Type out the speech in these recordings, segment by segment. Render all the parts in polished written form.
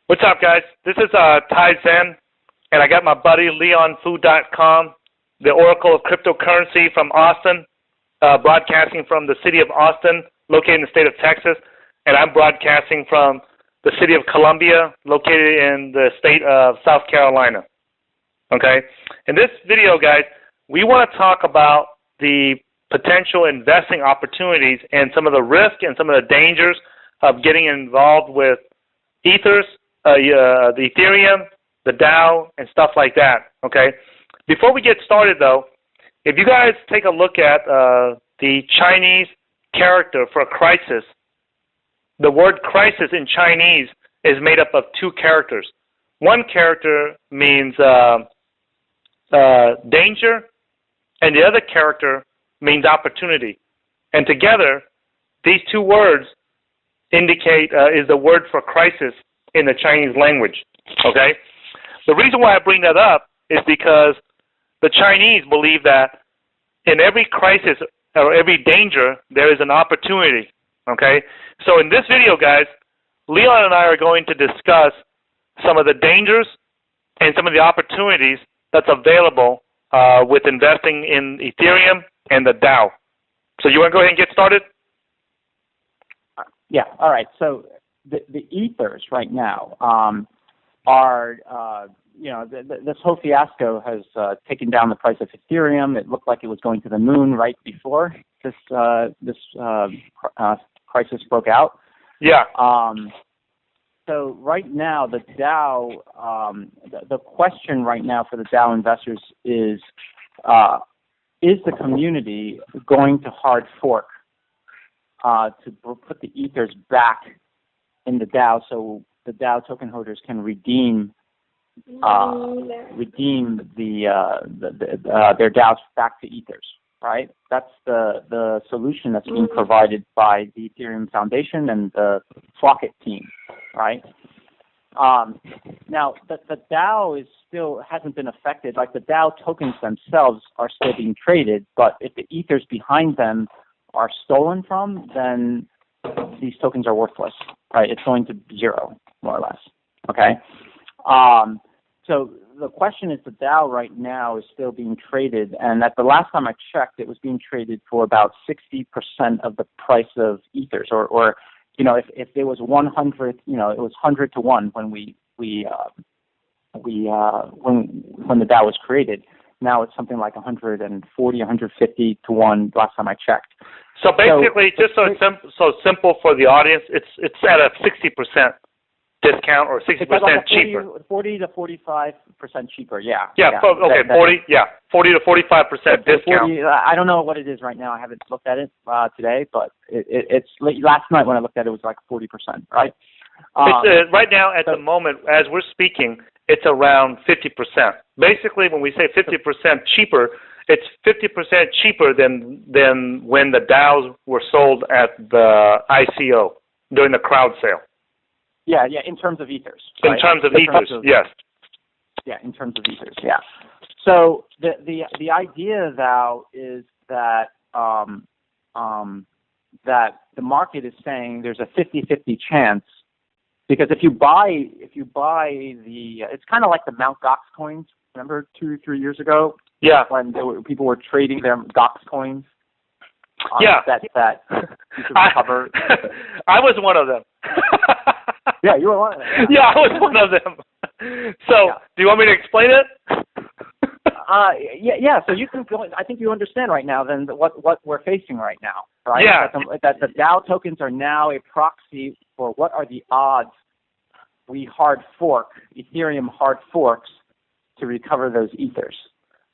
What's up, guys? This is Ty Zen, and I got my buddy LeonFu.com, the Oracle of Cryptocurrency from Austin, broadcasting from the city of Austin, located in the state of Texas, and I'm broadcasting from the city of Columbia, located in the state of South Carolina. Okay? In this video, guys, we want to talk about the potential investing opportunities and some of the risk and some of the dangers of getting involved with ethers, the Ethereum, the DAO, and stuff like that. Okay? Before we get started, though, if you guys take a look at the Chinese character for crisis, the word crisis in Chinese is made up of two characters. One character means danger, and the other character means opportunity. And together, these two words indicate is the word for crisis in the Chinese language. Okay? The reason why I bring that up is because the Chinese believe that in every crisis or every danger, there is an opportunity. Okay? So in this video, guys, Leon and I are going to discuss some of the dangers and some of the opportunities that's available with investing in Ethereum and the DAO. So you want to go ahead and get started? Yeah, all right. So the ethers right now are, this whole fiasco has taken down the price of Ethereum. It looked like it was going to the moon right before this crisis broke out. Yeah. So right now, the DAO, the question right now for the DAO investors is the community going to hard fork to put the ethers back in the DAO so the DAO token holders can redeem their DAOs back to ethers, right? That's the solution that's being provided by the Ethereum Foundation and the Flockit team, right? Now, the DAO hasn't been affected. Like the DAO tokens themselves are still being traded, but if the ethers behind them are stolen from, then these tokens are worthless, right? It's going to zero, more or less, okay? So the question is the DAO right now is still being traded, and at the last time I checked, it was being traded for about 60% of the price of ethers, or if it was 100, it was 100 to 1 when when the DAO was created. Now it's something like 140, 150 to 1 last time I checked. So basically, just so it's simple for the audience, it's at a 60% discount or 60% like cheaper. 40 to 45% cheaper. Yeah. Yeah. Okay. 40 to 45% discount. 40, I don't know what it is right now. I haven't looked at it today, but it's last night when I looked at it was like 40%, right? It's, right now, at the moment, as we're speaking, it's around 50%. Basically, when we say 50% cheaper, it's 50% cheaper than when the DAOs were sold at the ICO during the crowd sale. Yeah, in terms of ethers. In right? terms of ethers, yes. Yeah, in terms of ethers, yeah. So the idea, though, is that that the market is saying there's a 50-50 chance, because if you buy it's kind of like the Mt. Gox coins. Remember 2 or 3 years ago? Yeah. When people were trading their Gox coins. Yeah. That you could recover. I was one of them. Yeah, you were one of them. Yeah, I was one of them. So, Do you want me to explain it? Yeah. So you can go. I think you understand right now then what we're facing right now, right? Yeah. That the DAO tokens are now a proxy for what are the odds Ethereum hard forks to recover those ethers.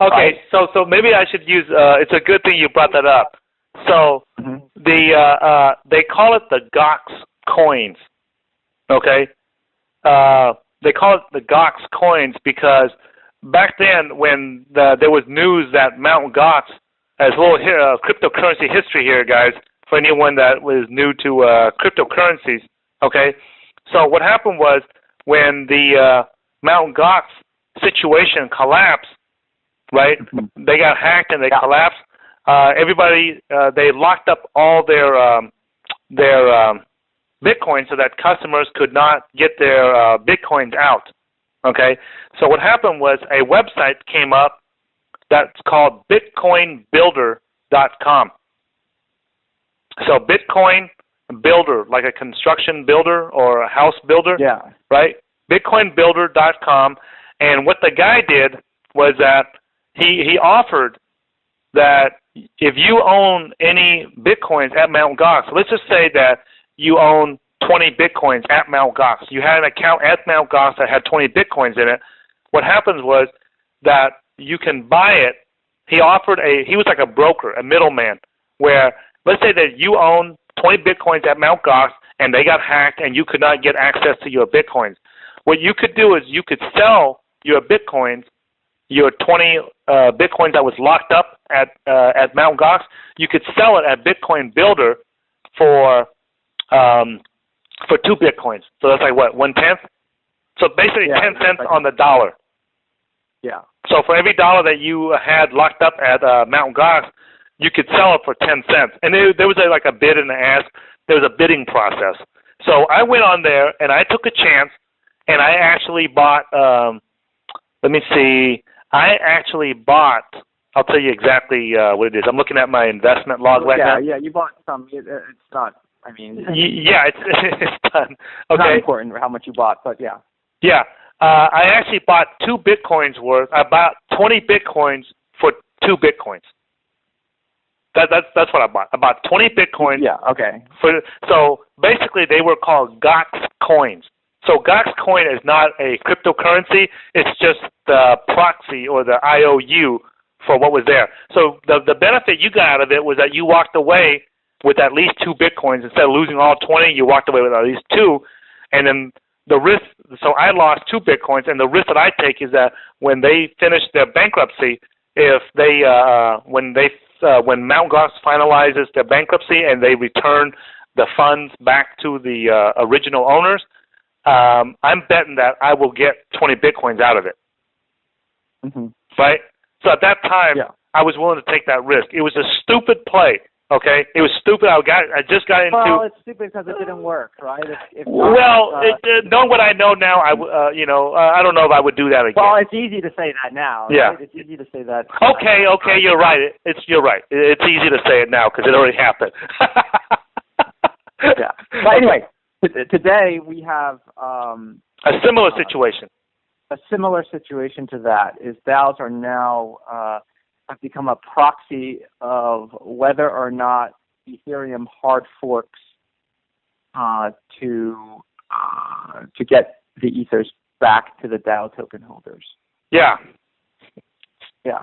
Okay, right? so maybe I should use. It's a good thing you brought that up. So they call it the Gox coins. Okay, they call it the Gox coins because back then when there was news that Mt. Gox, as a little cryptocurrency history here, guys, for anyone that was new to cryptocurrencies. Okay, so what happened was when the Mt. Gox situation collapsed, right? They got hacked and they collapsed. Everybody, they locked up all their Bitcoin so that customers could not get their Bitcoins out. Okay, so what happened was a website came up that's called BitcoinBuilder.com. So Bitcoin Builder, like a construction builder or a house builder, right? BitcoinBuilder.com, and what the guy did was that he offered that if you own any Bitcoins at Mt. Gox, let's just say that you own 20 Bitcoins at Mt. Gox. You had an account at Mt. Gox that had 20 Bitcoins in it. What happens was that you can buy it. He was like a broker, a middleman, where let's say that you own 20 Bitcoins at Mt. Gox and they got hacked and you could not get access to your Bitcoins. What you could do is you could sell your Bitcoins, your 20 Bitcoins that was locked up at Mt. Gox. You could sell it at Bitcoin Builder for 2 Bitcoins. So that's like what, 1/10? So basically 10 cents on the dollar. Yeah. So for every dollar that you had locked up at Mt. Gox, you could sell it for 10 cents. And there was like a bid and an ask. There was a bidding process. So I went on there and I took a chance and I actually bought, let me see, I'll tell you exactly what it is. I'm looking at my investment log right now. Yeah, you bought some. It's not, I mean. Yeah, it's done. Okay. It's not important how much you bought, but yeah. Yeah. I actually bought 2 Bitcoins worth. I bought 20 Bitcoins for 2 Bitcoins. That's what I bought. I bought 20 Bitcoins. Yeah, okay. So basically they were called Gox coins. So Gox coin is not a cryptocurrency. It's just the proxy or the IOU for what was there. So the benefit you got out of it was that you walked away with at least 2 Bitcoins. Instead of losing all 20, you walked away with at least 2. And then the risk, so I lost 2 Bitcoins, and the risk that I take is that when they finish their bankruptcy, if they when Mt. Gox finalizes their bankruptcy and they return the funds back to the original owners, I'm betting that I will get 20 Bitcoins out of it. Mm-hmm. Right? So at that time, I was willing to take that risk. It was a stupid play. Okay, it was stupid. I just got into. Well, it's stupid because it didn't work, right? Knowing what I know now, I don't know if I would do that again. Well, it's easy to say that now. Yeah, right? It's easy to say that. Okay, you're right. You're right. It's easy to say it now because it already happened. Yeah. But anyway, today we have a similar situation. A similar situation to that is DAOs are now have become a proxy of whether or not Ethereum hard forks to get the ethers back to the DAO token holders. Yeah. Yeah.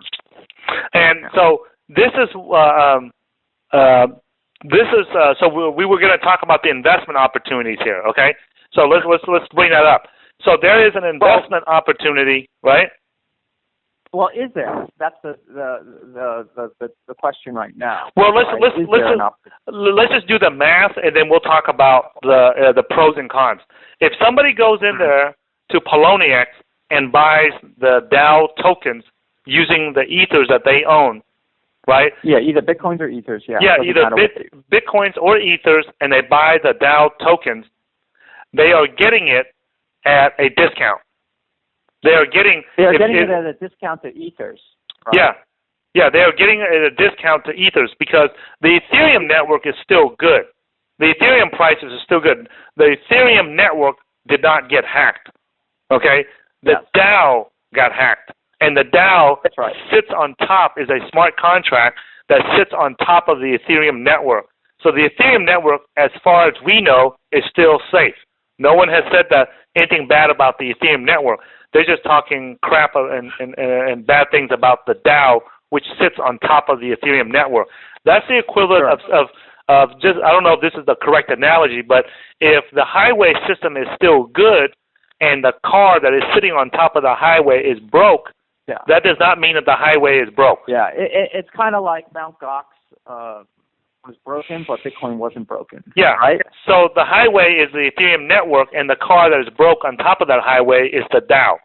And so this is so we were going to talk about the investment opportunities here. Okay. So let's bring that up. So there is an investment opportunity, right? Well, is there? That's the question right now. Well, let's just do the math, and then we'll talk about the pros and cons. If somebody goes in there to Poloniex and buys the DAO tokens using the ethers that they own, right? Yeah, either Bitcoins or ethers. Yeah. Yeah, either Bitcoins or ethers, and they buy the DAO tokens, they are getting it at a discount. They're getting it at a discount to ethers. Right? Yeah, they are getting it at a discount to ethers because the Ethereum network is still good. The Ethereum prices are still good. The Ethereum network did not get hacked. Okay, the DAO got hacked, and the DAO sits on top is a smart contract that sits on top of the Ethereum network. So the Ethereum network, as far as we know, is still safe. No one has said that anything bad about the Ethereum network. They're just talking crap and bad things about the DAO, which sits on top of the Ethereum network. That's the equivalent of just, I don't know if this is the correct analogy, but if the highway system is still good and the car that is sitting on top of the highway is broke, that does not mean that the highway is broke. Yeah, it's kind of like Mt. Gox was broken, but Bitcoin wasn't broken. Yeah, right? So the highway is the Ethereum network, and the car that is broke on top of that highway is the DAO.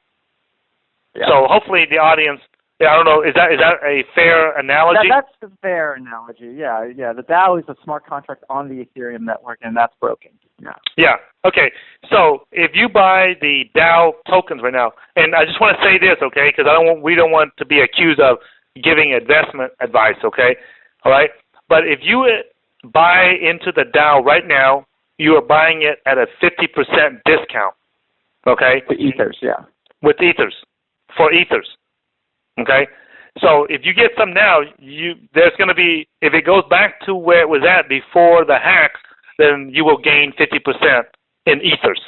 Yeah. So hopefully the audience Yeah, I don't know. Is that a fair analogy? That's a fair analogy. Yeah. The DAO is a smart contract on the Ethereum network, and that's broken. Yeah. Yeah. Okay. So if you buy the DAO tokens right now, and I just want to say this, okay, because we don't want to be accused of giving investment advice, okay? All right. But if you buy into the DAO right now, you are buying it at a 50% discount. Okay. The ethers, yeah. With ethers, for ethers. Okay, so if you get some now, there's going to be, if it goes back to where it was at before the hack, then you will gain 50% in ethers.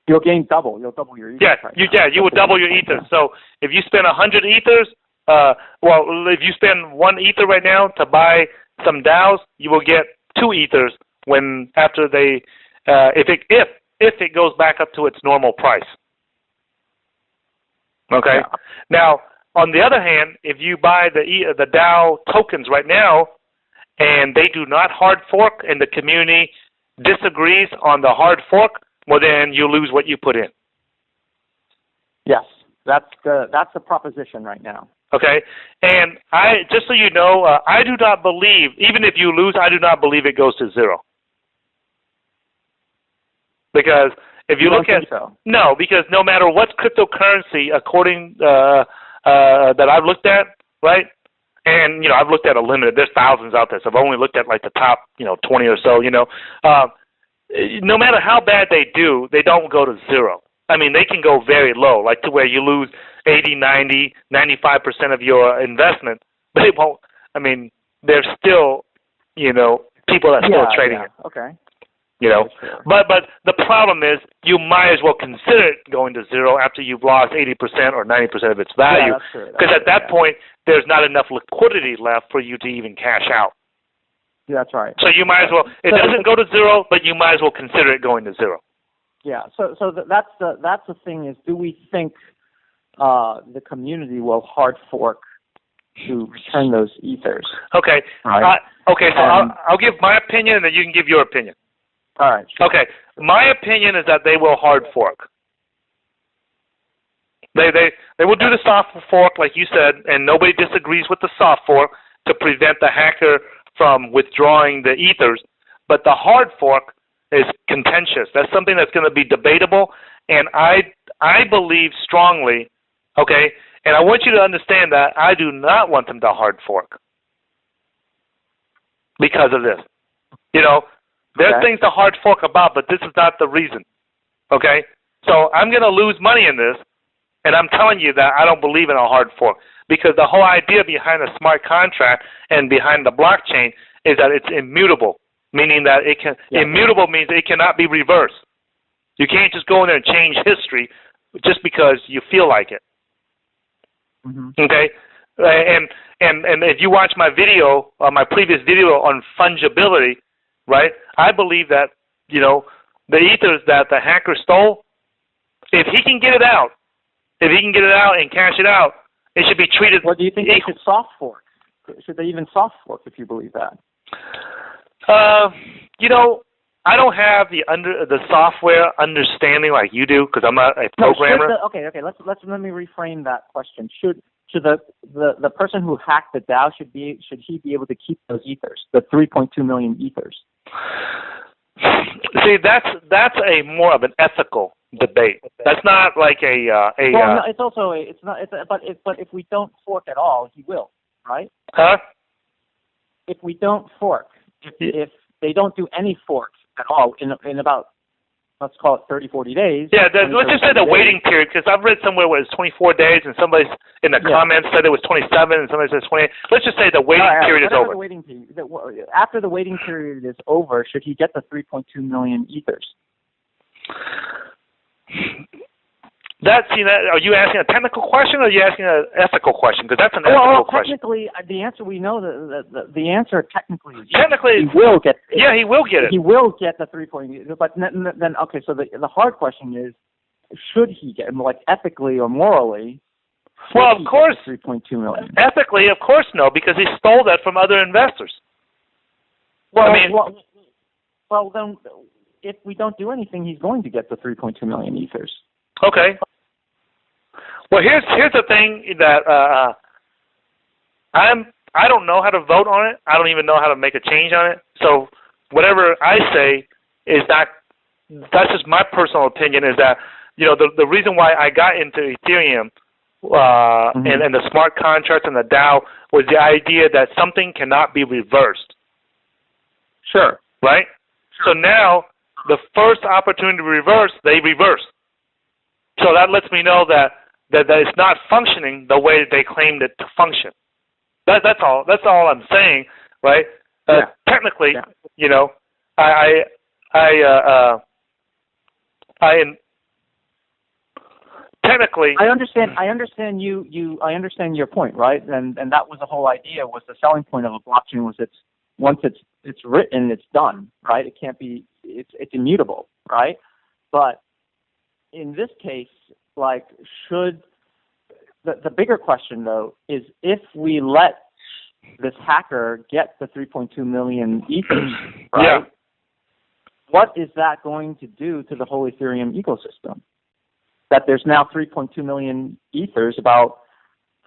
You'll gain double. You'll double your ethers. You will double your ethers. So if you spend 100 ethers, if you spend 1 ether right now to buy some DAOs, you will get 2 ethers after they, if it goes back up to its normal price. Okay. Yeah. Now, on the other hand, if you buy the DAO tokens right now, and they do not hard fork, and the community disagrees on the hard fork, well, then you lose what you put in. Yes, that's the proposition right now. Okay, and just so you know, I do not believe, even if you lose, I do not believe it goes to 0. Because if you look at no, because no matter what cryptocurrency, according that I've looked at, right, and I've looked at a limited. There's thousands out there, so I've only looked at like the top 20 or so. No matter how bad they do, they don't go to 0. I mean, they can go very low, like to where you lose 80, 90, 95% of your investment, but it won't. I mean, there's still people that still are trading it. Okay. Sure. But the problem is you might as well consider it going to 0 after you've lost 80% or 90% of its value, because at that point there's not enough liquidity left for you to even cash out. Yeah, that's right. So you might as well. It doesn't go to 0, but you might as well consider it going to 0. Yeah. So that's the thing is, do we think the community will hard fork to return those ethers? Okay. Right. Okay. So I'll give my opinion, and then you can give your opinion. All right. Sure. Okay. My opinion is that they will hard fork. They will do the soft fork, like you said, and nobody disagrees with the soft fork to prevent the hacker from withdrawing the ethers. But the hard fork is contentious. That's something that's going to be debatable, and I believe strongly, okay, and I want you to understand that I do not want them to hard fork because of this. There's things to hard fork about, but this is not the reason, okay? So I'm going to lose money in this, and I'm telling you that I don't believe in a hard fork, because the whole idea behind a smart contract and behind the blockchain is that it's immutable, meaning that immutable means it cannot be reversed. You can't just go in there and change history just because you feel like it. Mm-hmm. Okay? And if you watch my video, my previous video on fungibility, right? I believe that, the ethers that the hacker stole, if he can get it out and cash it out, it should be treated. Well, do you think they should soft fork? Should they even soft fork if you believe that? I don't have the software understanding like you do, because I'm not a programmer. Let me reframe that question. Should the person who hacked the DAO should he be able to keep those ethers, the 3.2 million ethers? See, that's a more of an ethical debate. That's not like no, it's also it's not. But if we don't fork at all, he will, right? Huh? If we don't fork, if they don't do any forks at all in about, let's call it 30, 40 days. Yeah, let's just say the waiting period, because I've read somewhere where it's 24 days, and somebody in the comments said it was 27, and somebody said 28. Let's just say the waiting period is over. After the waiting period is over, should he get the 3.2 million ethers? Are you asking a technical question, or are you asking an ethical question? Because that's an ethical question. Technically, the answer we know the answer technically is technically he will get. Yeah, he will get it. He will get the 3.2. But then okay, so the hard question is, should he get, like, ethically or morally? Well, of course, 3.2 million. Ethically, of course, no, because he stole that from other investors. Well, then, if we don't do anything, he's going to get the 3.2 million ethers. Okay. Well, here's the thing that I don't know how to vote on it. I don't even know how to make a change on it. So whatever I say is that's just my personal opinion. Is that the reason why I got into Ethereum and the smart contracts and the DAO was the idea that something cannot be reversed. Sure. Right? Sure. So now the first opportunity to reverse, they reverse. So that lets me know that it's not functioning the way they claimed it to function. That's all. That's all I'm saying, right? Technically, technically. I understand. I understand your point, right? And that was the whole idea. Was the selling point of a blockchain was once it's written, it's done, right? It can't be. It's immutable, right? But in this case, like, should the bigger question though is if we let this hacker get the 3.2 million ethers, right? Yeah. What is that going to do to the whole Ethereum ecosystem? That there's now 3.2 million ethers. About,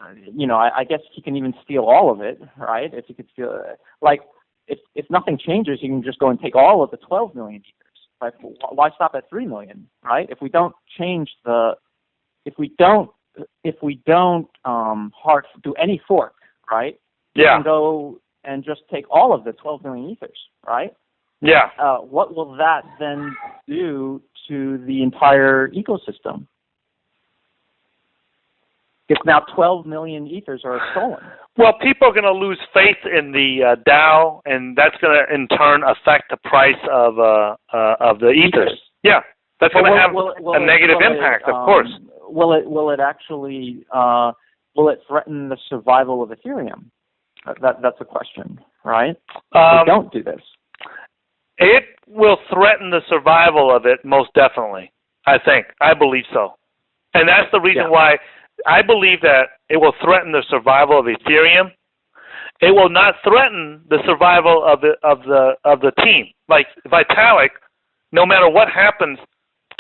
I guess he can even steal all of it, right? If he could steal, like, if nothing changes, you can just go and take all of the 12 million ethers. Right? Why stop at 3 million, right? If we don't change if we don't do any fork, right? Yeah. You can go and just take all of the 12 million ethers, right? Yeah. What will that then do to the entire ecosystem? If now 12 million ethers are stolen. Well, people are going to lose faith in the DAO, and that's going to in turn affect the price of the ethers. Yeah, that's going to have a negative impact, of course. Will it actually will it threaten the survival of Ethereum? That's a question, right? If we don't do this. It will threaten the survival of it, most definitely. I believe so, and that's the reason why I believe that it will threaten the survival of Ethereum. It will not threaten the survival of the team. Like Vitalik, no matter what happens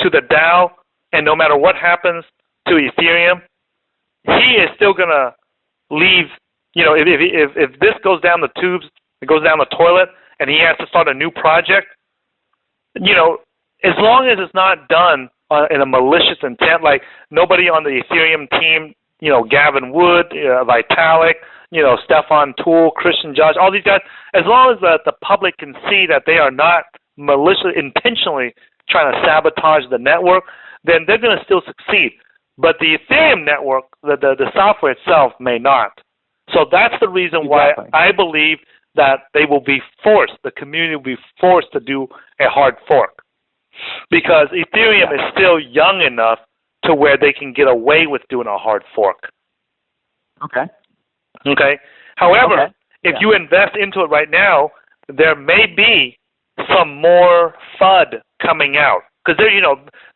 to the DAO and no matter what happens to Ethereum, he is still gonna leave. If this goes down the tubes, it goes down the toilet, and he has to start a new project. As long as it's not done in a malicious intent, like nobody on the Ethereum team, Gavin Wood, Vitalik, Stefan Toole, Christian Josh, all these guys, as long as the public can see that they are not maliciously, intentionally trying to sabotage the network, then they're going to still succeed. But the Ethereum network, the software itself, may not. So that's the reason why I believe that they will be forced, the community will be forced to do a hard fork. Because Ethereum is still young enough to where they can get away with doing a hard fork. Okay. However, if you invest into it right now, there may be some more FUD coming out. Because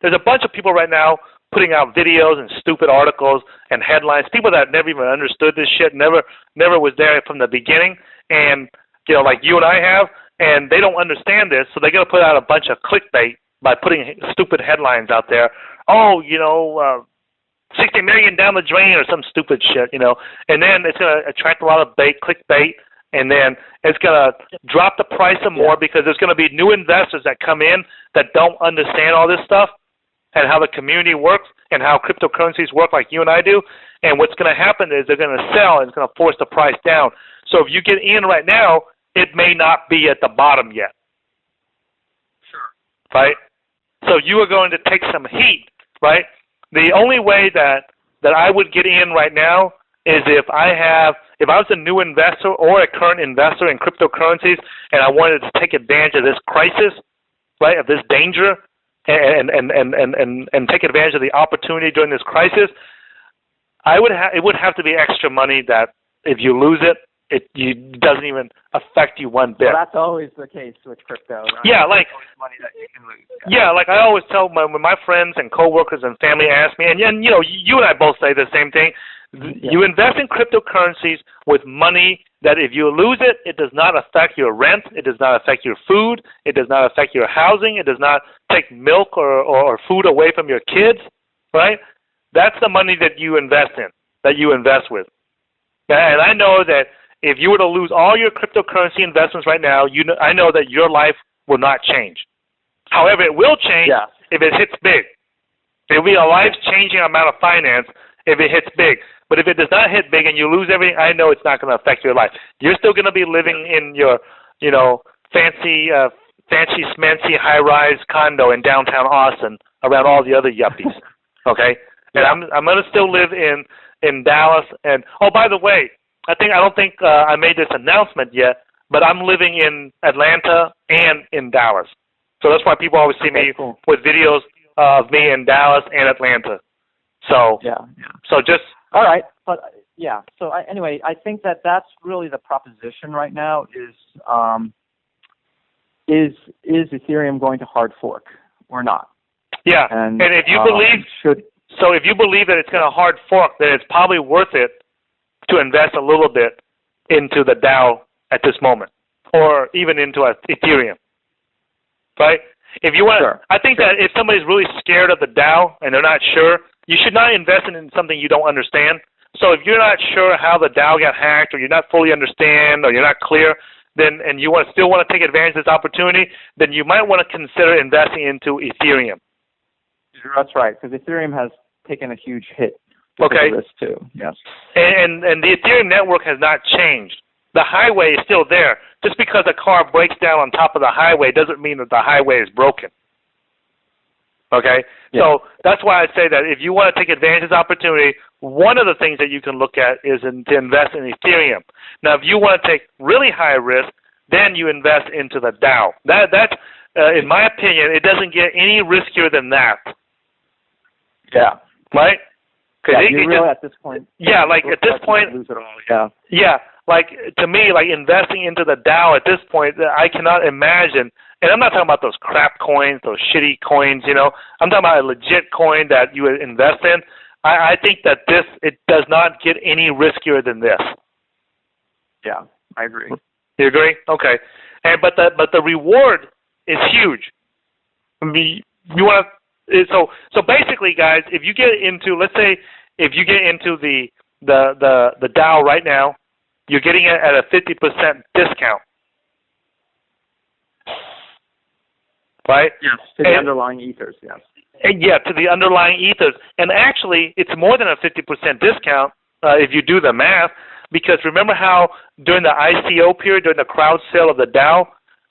there's a bunch of people right now putting out videos and stupid articles and headlines, people that never even understood this shit, never was there from the beginning, and like you and I have, and they don't understand this, so they're going to put out a bunch of clickbait by putting stupid headlines out there. 60 million down the drain or some stupid shit, and then it's going to attract a lot of clickbait, and then it's going to drop the price some more because there's going to be new investors that come in that don't understand all this stuff and how the community works and how cryptocurrencies work like you and I do. And what's going to happen is they're going to sell and it's going to force the price down. So if you get in right now, it may not be at the bottom yet. Sure. Right? So you are going to take some heat, right? The only way that I would get in right now is if I was a new investor or a current investor in cryptocurrencies and I wanted to take advantage of this crisis, right, of this danger, and take advantage of the opportunity during this crisis, it would have to be extra money that if you lose it, it doesn't even affect you one bit. Well, that's always the case with crypto, right? Yeah, like money that you can lose. Yeah, like I always tell when my friends and coworkers and family ask me, and you and I both say the same thing. Yeah. You invest in cryptocurrencies with money that if you lose it, it does not affect your rent, it does not affect your food, it does not affect your housing, it does not take milk or food away from your kids, right? That's the money that you invest in, that you invest with. And I know that if you were to lose all your cryptocurrency investments right now, I know that your life will not change. However, it will change if it hits big. It will be a life-changing amount of finance if it hits big. But if it does not hit big and you lose everything, I know it's not going to affect your life. You're still going to be living in your, fancy smancy high-rise condo in downtown Austin around all the other yuppies. Okay? And I'm going to still live in Dallas. And oh, by the way, I don't think I made this announcement yet, but I'm living in Atlanta and in Dallas. So that's why people always see me with videos of me in Dallas and Atlanta. So So just all right, but So anyway, I think that's really the proposition right now is Ethereum going to hard fork or not? Yeah, and if you believe if you believe that it's going to hard fork, then it's probably worth it to invest a little bit into the DAO at this moment, or even into Ethereum, right? If you want, I think that if somebody's really scared of the DAO and they're not sure, you should not invest in something you don't understand. So if you're not sure how the DAO got hacked, or you're not fully understand, or you're not clear, then and you still want to take advantage of this opportunity, then you might want to consider investing into Ethereum. That's right, because Ethereum has taken a huge hit. Okay. This too. Yes. And the Ethereum network has not changed. The highway is still there. Just because a car breaks down on top of the highway doesn't mean that the highway is broken. Okay? Yeah. So that's why I say that if you want to take advantage of this opportunity, one of the things that you can look at is to invest in Ethereum. Now, if you want to take really high risk, then you invest into the DAO. That's in my opinion, it doesn't get any riskier than that. Yeah. Right? You really at this point. Yeah, like at this point. Lose it all. Yeah. Yeah, like to me, like investing into the DAO at this point, I cannot imagine. And I'm not talking about those crap coins, those shitty coins. I'm talking about a legit coin that you would invest in. I think that it does not get any riskier than this. Yeah, I agree. You agree? Okay. But the reward is huge. I mean, you want to. So basically, guys, if you get into, let's say, if you get into the DAO right now, you're getting it at a 50% discount, right? Yes, to the underlying ethers. Yes. Yeah, to the underlying ethers, and actually, it's more than a 50% discount if you do the math. Because remember how during the ICO period, during the crowd sale of the DAO,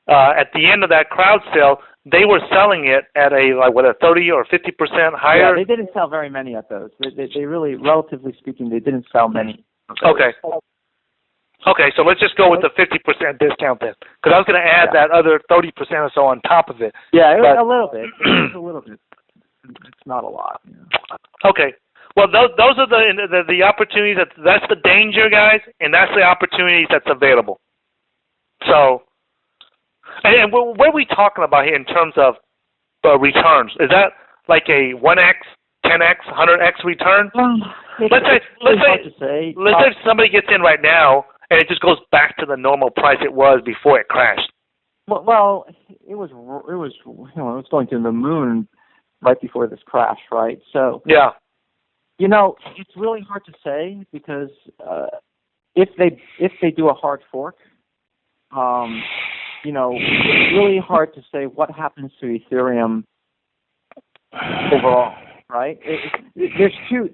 at the end of that crowd sale, they were selling it at a 30 or 50% higher. Yeah, they didn't sell very many of those. They really, relatively speaking, they didn't sell many. Okay. Okay, so let's just go with the 50% discount then, because I was going to add that other 30% or so on top of it. Yeah, a little bit. It's a little bit. It's not a lot. Okay. Well, those are the opportunities. That's the danger, guys, and that's the opportunities that's available. So. And what are we talking about here in terms of returns? Is that like a 1x, 10x, 100x return? Let's say somebody gets in right now and it just goes back to the normal price it was before it crashed. Well, it was going to the moon right before this crash, right? So yeah, it's really hard to say because if they do a hard fork. It's really hard to say what happens to Ethereum overall, right? There's two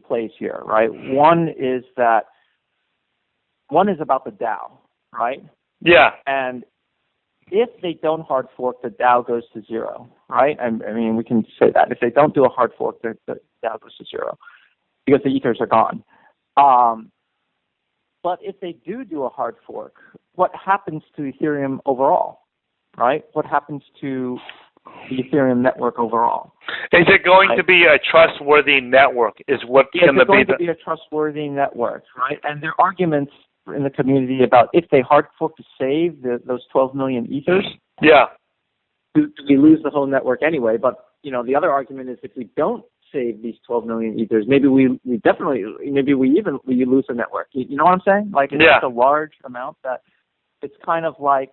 plays here, right? One is about the DAO, right? Yeah. And if they don't hard fork, the DAO goes to zero, right? I mean, we can say that if they don't do a hard fork, the DAO goes to zero because the ethers are gone. But if they do a hard fork, what happens to Ethereum overall, right? What happens to the Ethereum network overall? Is it going to be a trustworthy network? Is what's going to be a trustworthy network, right? And there are arguments in the community about if they hard fork to save those 12 million ethers. Yeah. Do we lose the whole network anyway? But the other argument is if we don't save these 12 million ethers, maybe we lose the network. You know what I'm saying? Like it's just a large amount that it's kind of like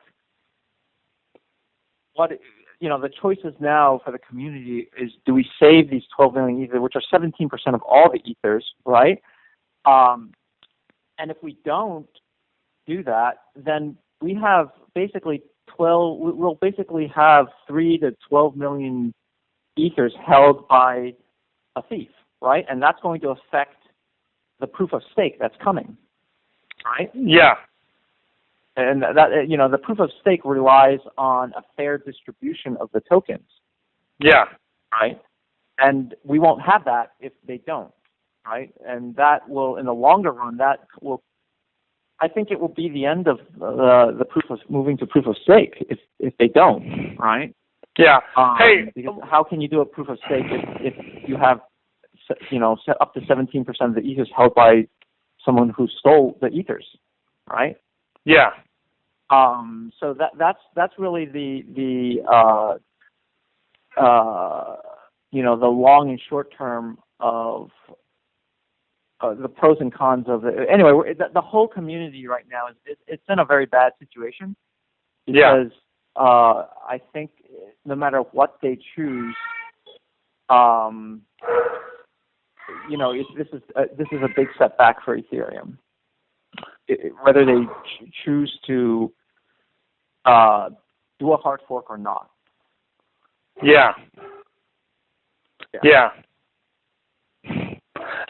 the choices now for the community is, do we save these 12 million Ether, which are 17% of all the Ethers, right? And if we don't do that, then we have basically we'll basically have 3 to 12 million Ethers held by a thief, right? And that's going to affect the proof of stake that's coming, right? Yeah. And that the proof of stake relies on a fair distribution of the tokens. Yeah. Right. And we won't have that if they don't. Right. And that will, in the longer run, I think it will be the end of the proof of moving to proof of stake if they don't. Right. Yeah. Because how can you do a proof of stake if you have set up to 17% of the Ethers held by someone who stole the Ethers, right? Yeah. So that's really the long and short term of the pros and cons of it. Anyway, the whole community right now it's in a very bad situation because I think no matter what they choose, this is a big setback for Ethereum. Whether they choose to do a hard fork or not. Yeah.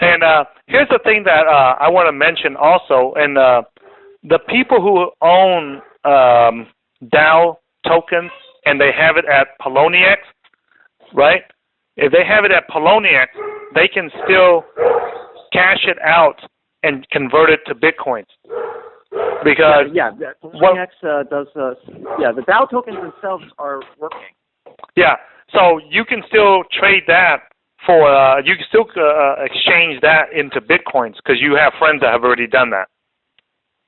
And here's the thing that I want to mention also, and the people who own DAO tokens and they have it at Poloniex, right? If they have it at Poloniex, they can still cash it out and convert it to Bitcoins. Because Poloniex does. The DAO tokens themselves are working. Yeah, so you can still trade that for. You can still exchange that into Bitcoins because you have friends that have already done that.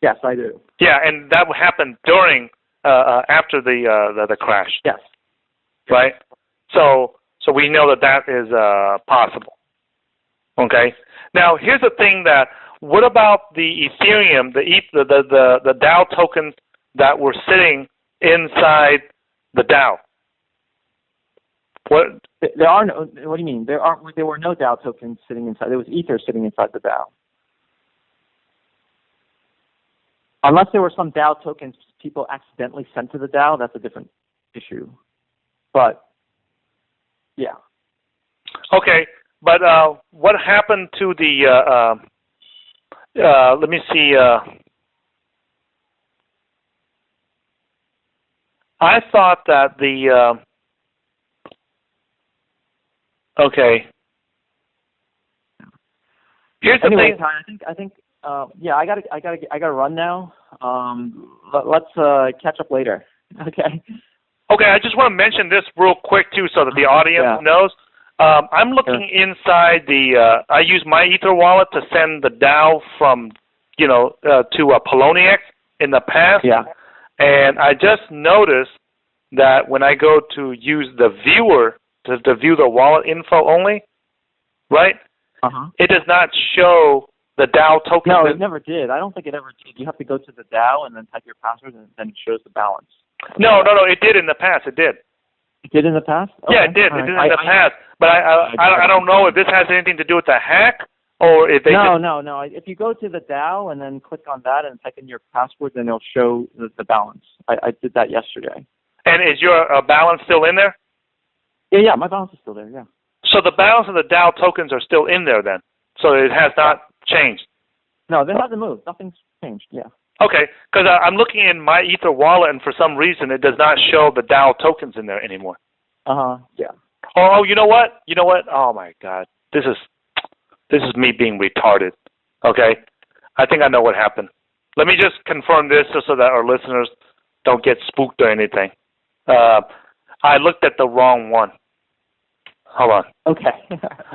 Yes, I do. Yeah, and that happened during after the crash. Yes. Right. So we know that is possible. Okay. Now here's the thing that. What about the Ethereum, the DAO tokens that were sitting inside the DAO? What? There are no. What do you mean? There were no DAO tokens sitting inside. There was Ether sitting inside the DAO. Unless there were some DAO tokens people accidentally sent to the DAO, that's a different issue. But yeah. Okay, but what happened to the? Let me see. I thought that the. Okay. Here's the thing. I think. I gotta run now. Let's catch up later. Okay. Okay, I just want to mention this real quick too, so that the audience knows. I'm looking inside the. I use my Ether wallet to send the DAO from, to Poloniex in the past. Yeah. And I just noticed that when I go to use the viewer to view the wallet info only, right? It does not show the DAO token. No, it never did. I don't think it ever did. You have to go to the DAO and then type your password, and then it shows the balance. No, it did in the past. It did. It did in the past? Okay. Yeah, it did. It did in the past. But I don't know if this has anything to do with the hack or if they No. If you go to the DAO and then click on that and type in your password, then it'll show the balance. I did that yesterday. And is your balance still in there? Yeah, my balance is still there, yeah. So the balance of the DAO tokens are still in there then? So it has not changed? No, they haven't moved. Nothing's changed, yeah. Okay, because I'm looking in my Ether wallet, and for some reason it does not show the DAO tokens in there anymore. Yeah. Oh, you know what? Oh my God, this is me being retarded. Okay, I think I know what happened. Let me just confirm this just so that our listeners don't get spooked or anything. I looked at the wrong one. Hold on. Okay.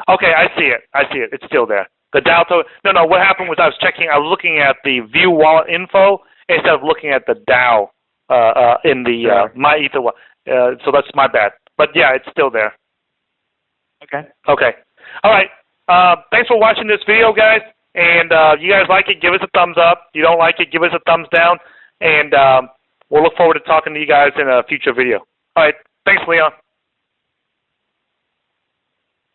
Okay, I see it. It's still there. The DAO token. No. What happened was I was looking at the view wallet info instead of looking at the DAO in the my Ether wallet. So that's my bad. But yeah, it's still there. Okay. All right. Thanks for watching this video, guys. And you guys like it, give us a thumbs up. You don't like it, give us a thumbs down. And we'll look forward to talking to you guys in a future video. All right. Thanks, Leon.